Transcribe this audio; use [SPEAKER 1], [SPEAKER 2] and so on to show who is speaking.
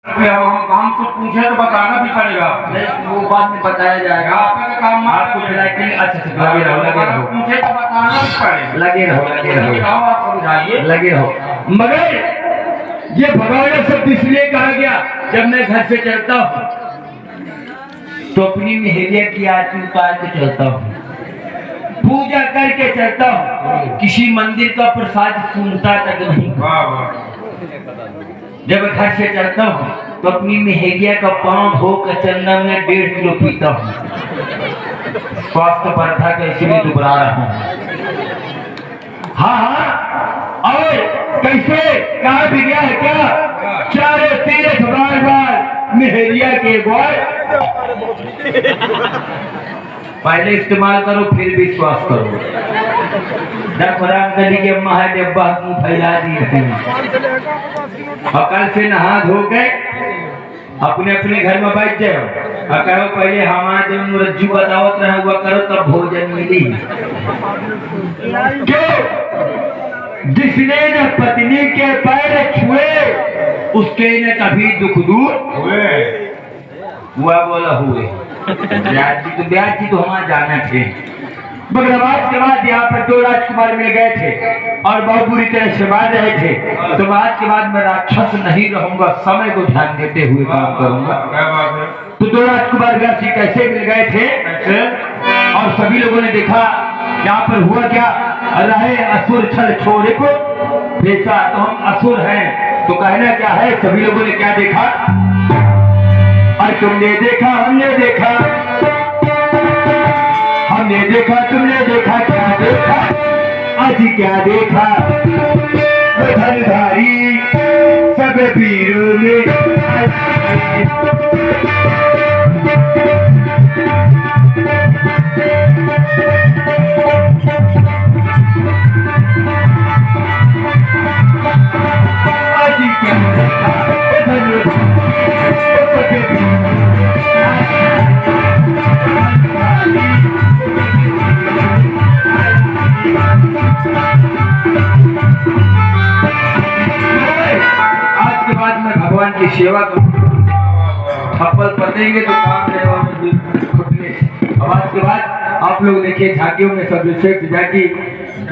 [SPEAKER 1] काम कुछ पूछे तो बताना भी पड़ेगा।
[SPEAKER 2] नहीं, वो बाद में बताया जाएगा।
[SPEAKER 1] आपका काम
[SPEAKER 2] आपको लेकिन अच्छा लगे रहो
[SPEAKER 1] पूछे तो बताना भी पड़ेगा।
[SPEAKER 2] लगे रहो
[SPEAKER 1] आप समझाइए।
[SPEAKER 2] लगे रहो। मगर ये भगवान शब्द इसलिए कहा गया, जब मैं घर से चलता हूँ तो अपनी मेहरिया की आरती उतार के चलता हूँ, पूजा करके चलता हूँ, किसी मंदिर का प्रसाद सुनता तक नहीं। जब घर से चलता हूँ तो अपनी मेहरिया का पांव धोकर चंदन में 1.5 किलो पीता हूँ। स्वास्थ्य पर था कि इसलिए दुबरा रहा हूँ। हाँ, और कैसे कहा भी गया है क्या, चारे तीरथ बार बार मेहरिया के ग्वाल। पहले इस्तेमाल करो फिर विश्वास करो। गली के अम्मा है डब्बा मुंह फैला दिए हैं, और कल से नहा धो के अपने अपने घर में बैठ जाओ और कहो पहले हमारे जो रज्जू बतावत रहे हुआ करो तब भोजन मिली। क्यों? जिसने न पत्नी के पैर छुए उसके न कभी दुख दूर हुआ बोला हुए। ब्याज जी तो हमारा जाना थे। बगरबाद के बाद यहाँ पर 2 राजकुमार मिल गए थे और बहुत बुरी तरह से मार रहे थे। तो आज के बाद मैं राक्षस नहीं रहूंगा, समय को ध्यान देते हुए काम करूंगा। तो 2 राजकुमार व्यासी कैसे मिल गए थे और सभी लोगों ने देखा यहाँ पर हुआ क्या, रहे असुर छल छोरे को देखा तो हम असुर हैं। तो कहना क्या है, सभी लोगों ने क्या देखा, और तुमने देखा हमने देखा, हमने देखा तुमने देखा, क्या देखा आज क्या देखा, धनधारी सब वीरों में आज क्या देखा, आज के बाद मैं भगवान की सेवा करूँ, थप्पड़ पतेंगे तो काम रहेगा। अब आज के बाद आप लोग देखिए झांकियों में सर्वश्रेष्ठ झांकी